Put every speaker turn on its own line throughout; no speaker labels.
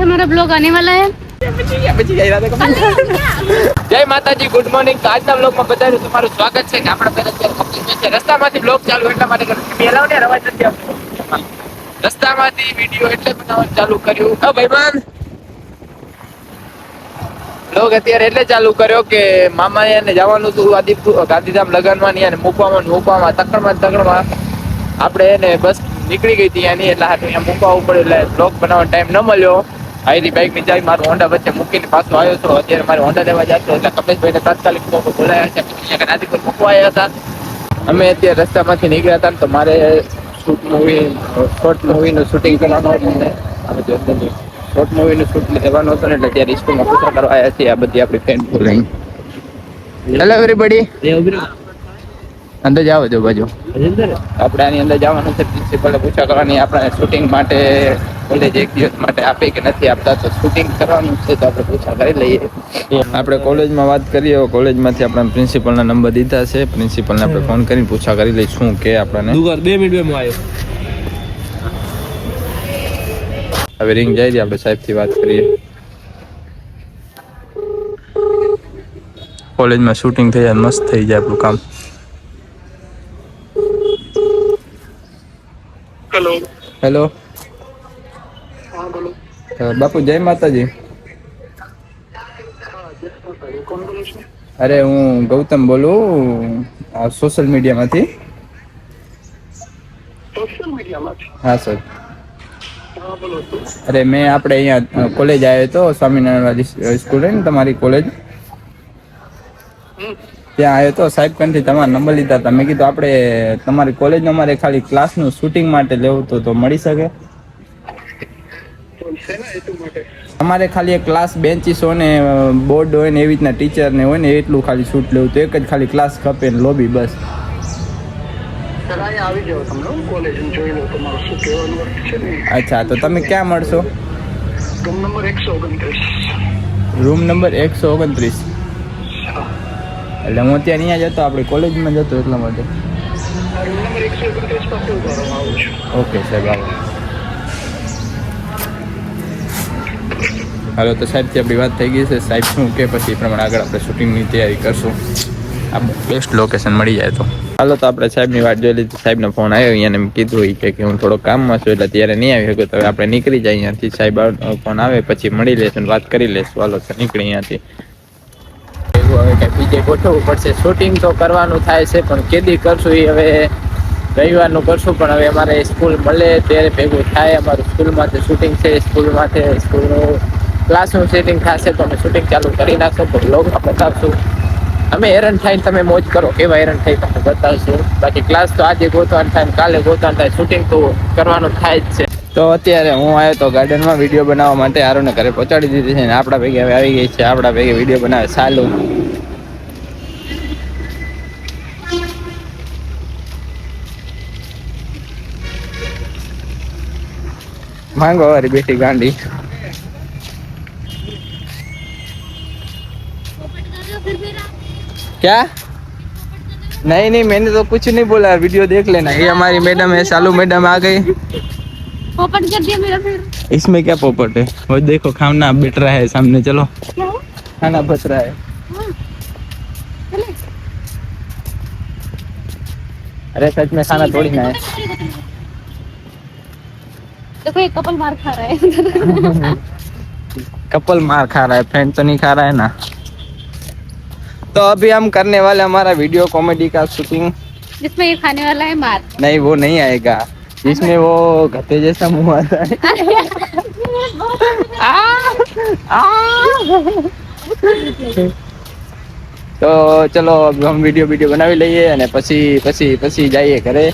से हमारा ब्लॉग आने वाला है।
જય માતાજી, ગુડ મોર્નિંગ. તો આજના બ્લોગમાં બધાનું તમારું સ્વાગત છે. કે આપણે પહેલા રસ્તામાંથી બ્લોગ ચાલુ એટલા માટે મેલાવને રવાજ નથી આવતો. રસ્તામાંથી વિડીયો એટલે બનાવવાનું ચાલુ કર્યું. હા ભાઈબંધ, બ્લોગ અત્યારે એટલે ચાલુ કર્યો કે મામાએ એને જવાનું હતું આદિપુર ગાંધીધામ લગનમાં ને મૂકવામાં તકડમાં આપણે એને બસ નીકળી ગઈ હતી એની એટલે હાથું અહીંયા મૂકવા પડ્યું એટલે બ્લોગ બનાવવાનો ટાઈમ ન મળ્યો. આઈરી બાઇક ની જાય મારું હોન્ડા વચ્ચે મૂકીને પાછો આવ્યો હતો. અત્યારે મારે હોન્ડા લેવા જતો એટલે કપલેશભાઈને તાત્કાલિક બોલાયા છે. ગાંધીપુર મૂકવા આવ્યા હતા. અમે અત્યારે રસ્તામાંથી નીકળ્યા હતા તો મારે શોર્ટ મૂવીનું શૂટિંગ કરવાનું હતું ને શોર્ટ મૂવીનું શૂટ લેવાનું હતું ને એટલે ત્યારે સ્કૂલમાં પૂછા કરવા આવ્યા છીએ. આ બધી આપણી ફ્રેન્ડ બોલાવી. હેલો એવરીબડી, અંદર જાવ જો બાજુ આપણે આની અંદર જવાનું છે. પ્રિન્સિપલ પૂછા કરવાની આપણે શૂટિંગ માટે કોલેજ એક દિવસ માટે આપે કે નથી આપતા, તો શૂટિંગ કરવાનું છે તો આપણે પૂછા કરી લઈએ. આપણે કોલેજમાં વાત કરીએ. કોલેજમાંથી આપણે પ્રિન્સિપલના નંબર દીધા છે. પ્રિન્સિપલને આપણે ફોન કરીને પૂછા કરી લઈએ શું કે આપણને.
2 મિનિટમાં આવ્યો.
હવે રિંગ જાય છે, આપણે સાહેબથી વાત કરીએ. કોલેજમાં શૂટિંગ થઈ જાય મસ્ત થઈ જાય આપણું કામ.
હેલો
હેલો
હા બોલો.
બાપુ જય માતાજી.
કોણ બોલો છો?
અરે હું ગૌતમ બોલું સોશિયલ મીડિયામાંથી.
સોશિયલ મીડિયામાંથી?
હા સર.
હા બોલો.
અરે મેં આપણે અહીંયા કોલેજ આવ્યો હતો, સ્વામિનારાયણ સ્કૂલ ને તમારી કોલેજ, ત્યાં આવ્યો તો. સાહેબ કંથી તમારા નંબર લીધા હતા. મેં કીધું આપણે તમારી કોલેજનું અમારે ખાલી ક્લાસનું શૂટિંગ માટે લેવું તો મળી શકે? અમારે ખાલી એક ક્લાસ બેન્ચીસ હોય ને બોર્ડ હોય ને એવી રીતના ટીચર ને હોય ને એટલું ખાલી શૂટ લેવું તો એક જ ખાલી ક્લાસ ખપે ને લોબી બસ.
સર અહીંયા આવી જાઓ તમે કોલેજ જોઈ લો તમારું શું કહેવાનું વર્ક છે ને.
અચ્છા, તો તમે ક્યાં મળશો?
Room number 129.
Room number 129. એટલે હું અત્યારે અહીંયા જતો, આપણે કોલેજમાં જતો એટલા માટે.
રૂમ નંબર 129 પાસે ઉતારવામાં આવું છું.
ઓકે સાહેબ, આવો. હાલો, તો સાહેબથી આપણી વાત થઈ ગઈ છે. સાહેબ શું કે પછી એ પ્રમાણે આગળ આપણે શૂટિંગની તૈયારી કરશું. આ બેસ્ટ લોકેશન મળી જાય તો. હાલો, તો આપણે સાહેબની વાત જોઈ લીધી. સાહેબનો ફોન આવ્યો, અહીંયા મેં કીધું હોય કે હું થોડો કામમાં છું એટલે ત્યારે નહીં આવી શકું. તો હવે આપણે નીકળી જાય અહીંયાથી. સાહેબ ફોન આવે પછી મળી લેશું, વાત કરી લેશું. હાલો તો નીકળી અહીંયાથી. હવે કંઈ બીજે ગોઠવવું પડશે. શૂટિંગ તો કરવાનું થાય છે પણ કેદી કરશું એ હવે રવિવારનું કરશું. પણ હવે અમારે સ્કૂલ મળે ત્યારે ભેગું થાય. અમારું સ્કૂલમાંથી શૂટિંગ છે, સ્કૂલનું ક્લાસનું સેટિંગ થશે તો અમે શૂટિંગ ચાલુ કરી નાખશું. તો બ્લોગમાં બતાવશું. અમે હેરાન થઈને તમે મોજ કરો કેવા હેરાન થઈ તમને બતાવશું. બાકી ક્લાસ તો આજે ગોતવાનું થાય, કાલે ગોતવાનું થાય, શૂટિંગ તો કરવાનું થાય જ છે. તો અત્યારે હું આવ્યો તો ગાર્ડનમાં વિડીયો બનાવવા માટે. આરોને ઘરે પહોંચાડી દીધી છે ને આપણા ભેગે હવે આવી ગઈ છે. આપણા ભેગે વિડીયો બનાવે ચાલુ. માંગો हमारी बेटी गांडी. क्या? नहीं नहीं, मैंने तो कुछ नहीं बोला. वीडियो देख लेना. ये हमारी मैडम है, शालू मैडम आ गई.
पोपट कर दिया मेरा फिर।
इसमें क्या पोपट है? वो देखो खाना बैठ रहा है सामने. चलो
क्या है?
खाना बच रहा है.
हाँ, चले।
अरे सच में खाना थोड़ी ना है.
देखो एक कपल मार खा रहा है।
कपल मार खा रहा है, फ्रेंड तो नहीं खा रहा है ना. तो अभी हम करने वाले हमारा वीडियो कॉमेडी का शूटिंग.
जिसमें ये खाने वाला है मार।
नहीं वो नहीं आएगा, जिसमें वो गधे जैसा मुंह आता है. तो चलो अब हम वीडियो बनावी લઈએ અને પછી જઈએ ઘરે.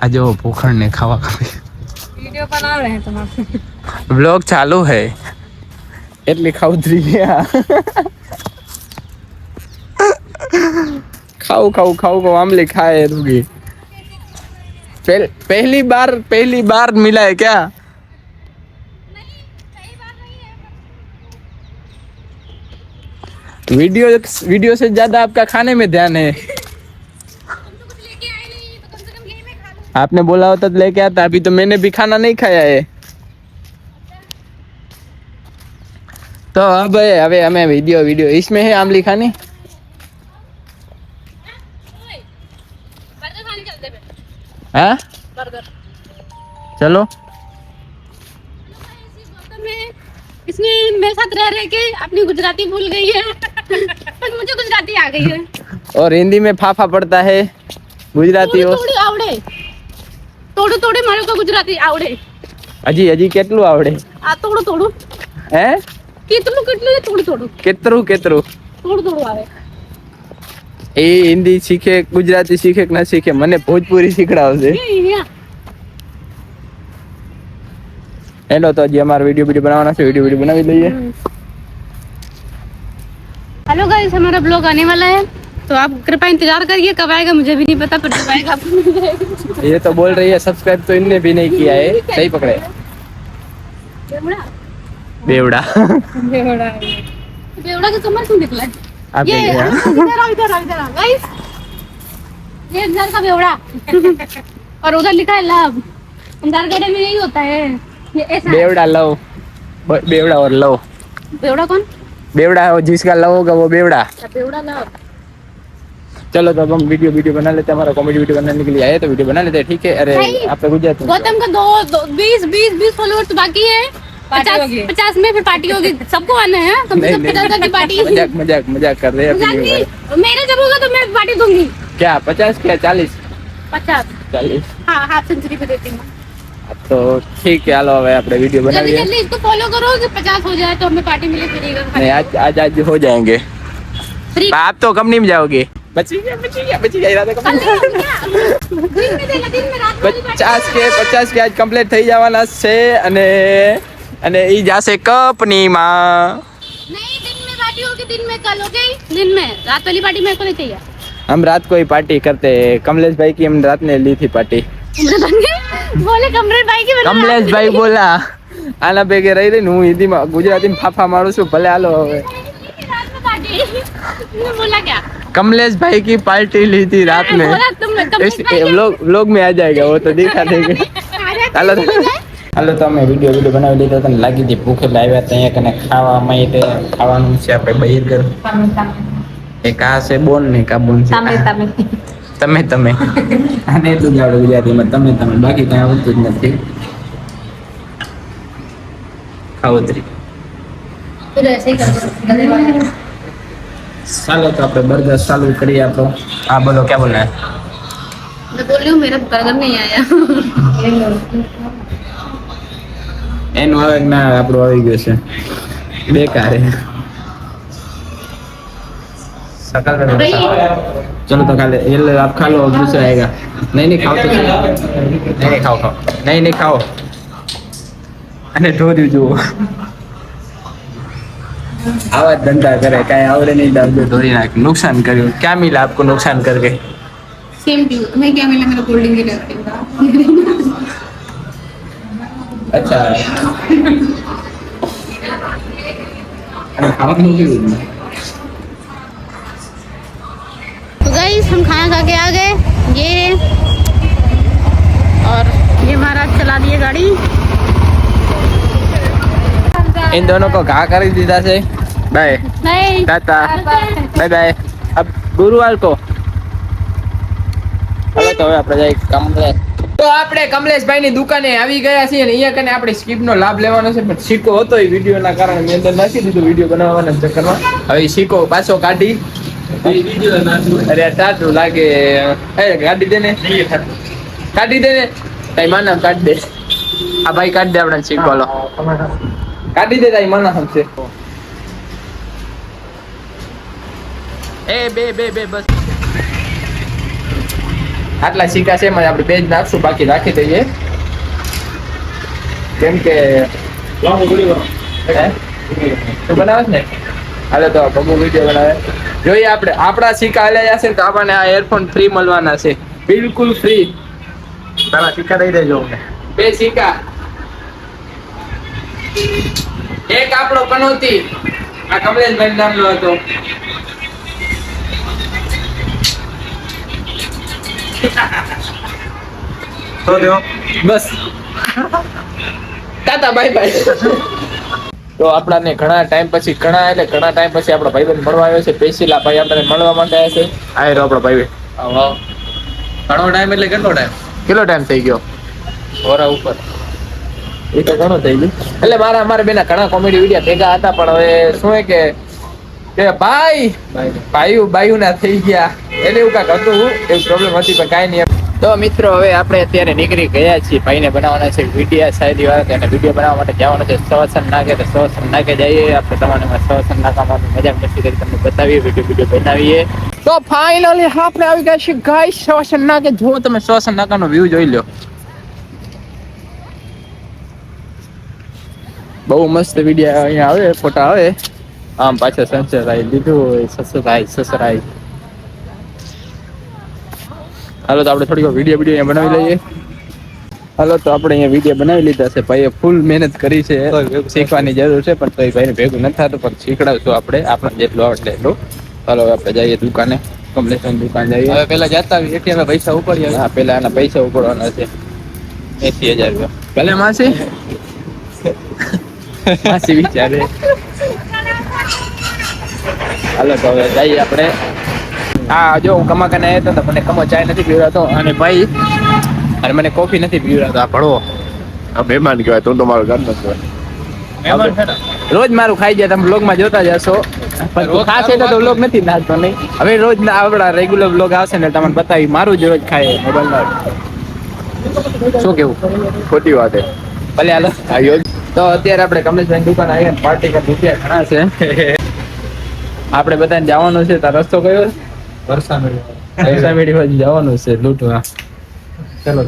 आ जाओ पोखर ने खावा खावी.
वीडियो बना रहे हैं तुम आप?
ब्लॉग चालू है એટલે ખાઉતરી ગયા. खाऊ आमले खाए रुगी. पहली बार मिला है क्या? वीडियो से ज्यादा आपका खाने में ध्यान है. आपने बोला होता तो लेके आता, अभी तो मैंने भी खाना नहीं खाया है। तो अब हमें हमें वीडियो इसमें है आमली खानी।
बर्गर खाने चलते हैं।
हाँ
बर्गर।
चलो।
इसने मेरे साथ रह रह के अपनी गुजराती भूल गई है। पर मुझे गुजराती आ गई है।
और हिंदी में फाफा पड़ता है, गुजराती हो
થોડી આવડે થોડું મારું તો ગુજરાતી આવડે।
હજી કેટલું આવડે?
આ થોડું
હે
કેટલું થોડું
કેટલું
આવે।
એ હિન્દી શીખે, ગુજરાતી શીખે કે ના શીખે, મને ભોજપુરી શીખડાવશે। હેલો, તો હજી અમારો વિડીયો બનાવવાના છે, વિડીયો બનાવી લઈએ।
हेलो गाइस, हमारा ब्लॉग आने वाला है, तो आप कृपया इंतजार करिए। कब आएगा मुझे भी नहीं पता, पर जब आएगा आपको मिल जाएगा।
ये तो बोल रही है सब्सक्राइब तो इनने भी नहीं किया है। सही पकड़े। बेवड़ा
बेवड़ा का कमर क्यों निकला है?
आप
ये
देख रहे हैं?
इधर गाइस, ये इधर का बेवड़ा और उधर लिखा है लव। अंधार गड्ढे में यही होता है, ये ऐसा है।
बेवड़ा लव, बेवड़ा और लव।
बेवड़ा कौन?
बेवड़ा है वो, जिसका लव होगा वो बेवड़ा।
बेवड़ा लव।
चलो तो अब हम वीडियो बना लेते हैं। हमारा कॉमेडी वीडियो बनाने के लिए आए तो वीडियो बना लेते हैं, ठीक है। अरे
नहीं।
आप गुजराती
गौतम का 20 फॉलोअर्स बाकी है। 50 में फिर पार्टी होगी। सबको आना है, कम से कम 50 की पार्टी।
मजाक कर रहे हैं अपनी में।
मेरे जब होगा तो मैं पार्टी दूंगी।
क्या 50 क्या 40?
50। हाँ, हाफ सेंचुरी पे देती हूँ।
तो ठीक है, हालो હવે આપણે વિડિયો બનાવીએ।
जल्दी इसको फॉलो करो कि 50 हो जाए तो हमें पार्टी मिले फ्री का।
नहीं, आज हो जाएंगे।
फ्री
आप तो कम नहीं जाओगे। बची गया इरादे कम।
दिन में रात वाली पार्टी।
50 के आज કમ્પ્લીટ થઈ જવાના છે અને ઈ જાશે કંપનીમાં।
नहीं, दिन में पार्टी होगी, दिन में कल हो गई। दिन में रात वाली पार्टी मेरे को नहीं चाहिए।
हम रात को ही पार्टी करते हैं। कमलेश भाई की हम रात ने ली थी पार्टी।
बोले कमरेड भाई की
કમલેશ ભાઈ બોલા આના ભેગે રહી હું હિન્દીમાં ગુજરાતીમાં ફાફા મારું છું। ભલે હાલો હવે।
बोला क्या?
कमलेश भाई की पार्टी ली थी रात में। व्लॉग में आ जाएगा वो, तो दिखा देंगे। હાલો તો અમે વિડીયો બનાવી લીધો તો લાગી હતી ભૂખે લાવ્યા ત્યાં કને ખાવા માટે। ખાવાનું છે આપણે બર્ગર। એક આ છે બોન ને કા બોન છે તમે આને એટલું જ આવડે ગુજરાતીમાં, તમે બાકી કઈ આવડતું જ નથી। ખાવતરી ચાલો તો આપણે બર્ગર ચાલુ કરીએ આપણો। હા બોલો, ક્યાં બોલના है?
मैं बोल रही हूँ मेरा बर्गर नहीं आया।
એનું આવે ના આપણું આવી ગયું છે, બેકાર है। चलो तो खा ले, ये आप खा लो, दूसरा आएगा। नहीं खाओ तो नहीं खाओ नहीं खाओ। અને ઢોર્યું જુઓ આવા ધંધા કરે, કાંઈ આવડે નહીં દાવ ઢોરી નાખ। नुकसान કર્યું। क्या मिला आपको नुकसान करके?
सेम टू मैं क्या मिला, मेरा कोल्ड ड्रिंक लेते।
अच्छा खाવાનું કેવું?
तो गाइस हम खाना खा के आ गए, ये और ये महाराज चला दिए गाड़ी।
इन दोनों को घा कर दीदा से। बाय
नहीं,
टाटा बाय बाय। अब गुरुवार को હવે તો હવે આપણે જાય કમલેશ। તો આપણે કમલેશભાઈ ની દુકાને આવી ગયા છીએ અને અહીંયા કને આપણે સ્કીપ નો લાભ લેવાનો છે, પણ સિક્કો હતો એ વિડિયોના કારણે મેં અંદર નાખી દીધું વિડિયો બનાવવાના ચક્કરમાં। હવે સિક્કો પાછો કાઢી અરે ટાટું લાગે। એ કાઢી દે ને, કાઢી દે ને તાઈ માના કાઢ દે। આ ભાઈ કાઢ દે આપણે સિક્કો લો, કાઢી દે તાઈ માના હમસે। એ બે બસ આટલા સિક્કા છે એમાં આપણે બે જ નાખશું, બાકી રાખી દઈએ કેમ કે તું બનાવે ને। હાલે તો બબુ વિડીયો બનાવે જોઈએ આપણે। આપણા સિક્કા હાલ્યા જશે તો આપણને આ એરફોન ફ્રી મળવાના છે, બિલકુલ ફ્રી। તારા સિક્કા દઈ દેજો અમને। બે સિક્કા, એક આપણો કનોતી, આ કમલેશભાઈ નામનો હતો।
તો દો
બસ ટાટા બાય બાય. તો આપણાને ઘણા ટાઈમ પછી ઘણા ટાઈમ પછી આપણો ભાઈબંધ મળવા આવ્યો છે. પેશીલા ભાઈ આપણે મળવા માટે આવ્યા છે. આ રહ્યો આપણો ભાઈ.
ઘણો ટાઈમ એટલે કેટલો ટાઈમ?
કેટલો ટાઈમ થઈ ગયો?
ઓરા ઉપર.
એ તો ઘણો થઈ ગયું. એટલે અમારે બેના ઘણા કોમેડી વિડીયો ભેગા હતા, પણ હવે શું હે કે ભાઈઓ ના થઈ ગયા એટલે એવું કાંઈક હતું, એવું પ્રોબ્લેમ હતી, પણ કાંઈ નહીં. તો મિત્રો હવે આપણે અત્યારે નીકળી ગયા છીએ. ભાઈને બનાવવાના છે વિડીયો સાયરી વાળા, અને વિડીયો બનાવવા માટે જવાનું છે સવસન નાકે. તો સવસન નાકે જઈએ આપણે, તમને સવસન નાકામાં મજાક મસ્તી કરી તમને બતાવીએ, વિડીયો બનાવીએ. તો ફાઇનલી આપણે આવી ગયા છીએ ગાઈસ સવસન નાકે. જો તમે સવસન નાકાનો વ્યૂ જોઈ લો, બહુ મસ્ત વિડીયો અહીંયા આવે, ફોટા આવે. આમ પાછળ સનસેટ આવી લીધું, સસરાઈ. હાલો તો આપણે થોડીક વિડીયો અહીંયા બનાવી લઈએ. હાલો તો આપણે અહીંયા વિડીયો બનાવી લીધા છે. ભાઈએ ફૂલ મહેનત કરી છે, શીખવાની જરૂર છે, પણ તો એ ભાઈને ભેગું નથી થતું, પણ શીખડાવશું આપણે જેટલું આવડે એટલું. હાલો આપણે જઈએ દુકાને, કમલેશની દુકાન જઈએ.
હવે પેલા જતા એટીએમ પૈસા ઉપાડીએ.
હા, પેલા એના પૈસા ઉપાડવાના છે 80,000 રૂપિયા. ભલે માસી વિચારે. હાલો તો હવે જઈએ આપણે. હા, જો હું કમાકાને આવ્યો હતો, મને કમો ચાય નથી પીવડાવતો, અને ભાઈ અને મને કોફી નથી પીવડાવતો. આ ભણવો આ મહેમાન કહેવાય, તું તો મારો ઘર નો કહેવાય. રોજ મારું ખાઈ જાય, તમે બ્લોગમાં જોતા જશો, પણ ખાસ એટલે તો બ્લોગ નથી નાખતો નહીં. હવે રોજ આપણા રેગ્યુલર બ્લોગ આવશે ને તમને બતાવી મારું જ રોજ ખાય મોબાઈલમાં. શું કેવું? ખોટી વાત છે. ભલે હાલો. તો અત્યારે આપણે કમલેશભાઈ દુકાન આવ્યા, પાર્ટી કા રૂપિયા ઘણા છે. આપણે બધાને જવાનું છે. તાર રસ્તો કયો? વરસામેડી બાજુ જવાનું છે લૂંટવા.
ચલો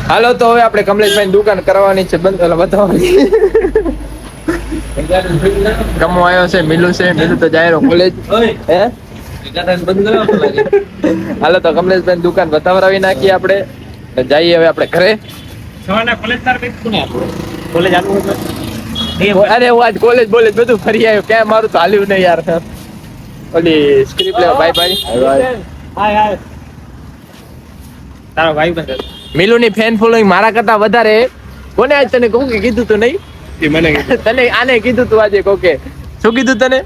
હાલો તો હવે આપણે કમલેશભાઈ દુકાન કરવાની છે બંધ, બતાવવાની. કમો આવ્યો છે, મિલુ છે, મિલુ તો જાય કોલેજ. હે હાલો તો કમલેશભાઈ દુકાન બતાવરાવી નાખીએ આપણે. જઈએ હવે આપણે ઘરે. અરે હું આજ કોલેજ બધું ફરી આવ્યો. ક્યાં મારું તો હાલ્યું નહીં યાર. ઓલી સ્ક્રિપ્ટ લેવા ભાઈ
તારો ભાઈ બંધ
મિલુની ફેન ફોલોઈંગ મારા કરતા વધારે. કોને આજ તને કહું કે કીધું તું નહીં? મને તને આને કીધું તું આજે કહું કે શું કીધું તને?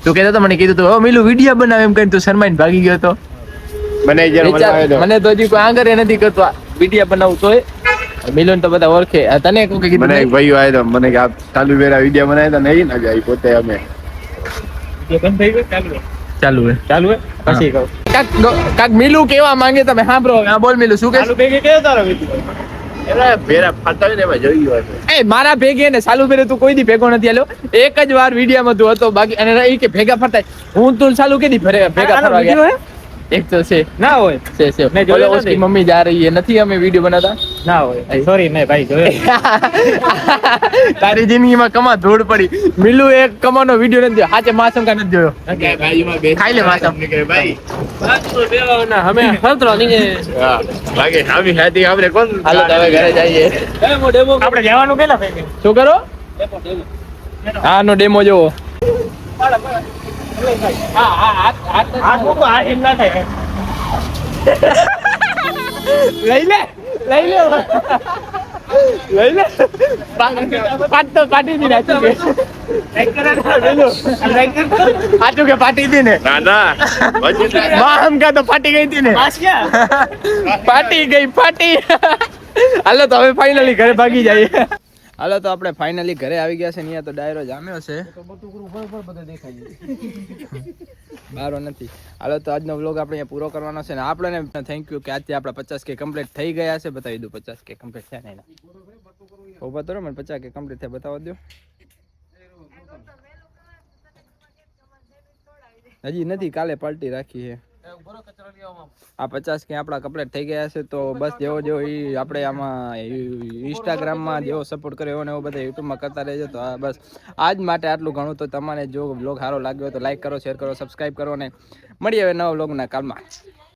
તું કહેતો તો મને કીધું તું મિલુ વિડીયો બનાવે એમ કરીને તું શરમાઈને ભાગી ગયો તો. મને તો હજી કોઈ આંગરે નથી કરતો વિડીયો બનાવું તોય. મિલન તો બધા ઓળખે. તને કહું કે કીધું મને ભાઈઓ આવ્યો મને કે આ ચાલુ વેરા વિડીયો બનાવ્યા તો નહીં ના જાય પોતે અમે
બંધ થઈ ગયો. ચાલુ હે પછી કહું
કાક મિલુ કેવા માંગે તમે સાંભળો. હા બોલ મિલુ શું કે?
ચાલુ ભેગે કેવો તારો વિડીયો?
મારા ભેગે ને સાલુ ભેરે તું કોઈ દી ભેગો નથી આલ્યો. એક જ વાર વિડીયોમાં તું હતો બાકી. અને એ કે ભેગા ફરતા હું તું સાલુ કેદી ભેગા ફરવા ગયા? એક તો છે ના હોય છે બોલો उसकी मम्मी जा रही है નથી અમે વિડિયો બનાવતા
ના હોય સોરી નહીં ભાઈ જોયો
તારી જિંદગીમાં કમા ધૂળ પડી. મિલુ એક કમાનો વિડિયો નથી હાચે માસમ કા નથી જોયો. બાજુમાં બે ખાઈ લે માસમ નીકળે ભાઈ વાત તો દેવાના અમે ખતરો નહીં હા લાગે આવી હતી આપણે કોણ. હાલો તો હવે ઘરે જઈએ. ડેમો
આપણે જવાનું કેલા ભાઈ
શું કરો? હા નો ડેમો જોવો. લઈ લે પાટી દી આચું કે પાટી દી ને હમ કા તો ફાટી ગઈ હતી ને પાટી ગઈ. હાલો તો હવે ફાઇનલી ઘરે ભાગી જઈએ. હાલો તો આપણે ફાઇનલી ઘરે આવી ગયા છે. અહીંયા તો ડાયરો જામ્યો છે, બારો નથી. હાલો તો આજનો વ્લોગ આપણે અહીંયા પૂરો કરવાનો છે ને આપણે થેન્ક યુ કે આજથી આપણા 50K કમ્પ્લીટ થઈ ગયા છે. બતાવી દઉં 50K કમ્પ્લીટ થયા નહીં ઉભા તો મને 50K કમ્પ્લીટ થયા બતાવવા દો. હજી નથી, કાલે પાર્ટી રાખી છે. આ 50K આપણા કમ્પ્લીટ થઈ ગયા છે. તો બસ જેવો આપણે આમાં ઇન્સ્ટાગ્રામમાં જેવો સપોર્ટ કર્યો એવો ને એવો બધા યુટ્યુબમાં કરતા રહેજો. તો બસ આજ માટે આટલું ઘણું. તો તમારે જો વ્લોગ સારો લાગ્યો તો લાઈક કરો, શેર કરો, સબસ્ક્રાઈબ કરો અને મળીએ હવે નવા વ્લોગના કાલમાં.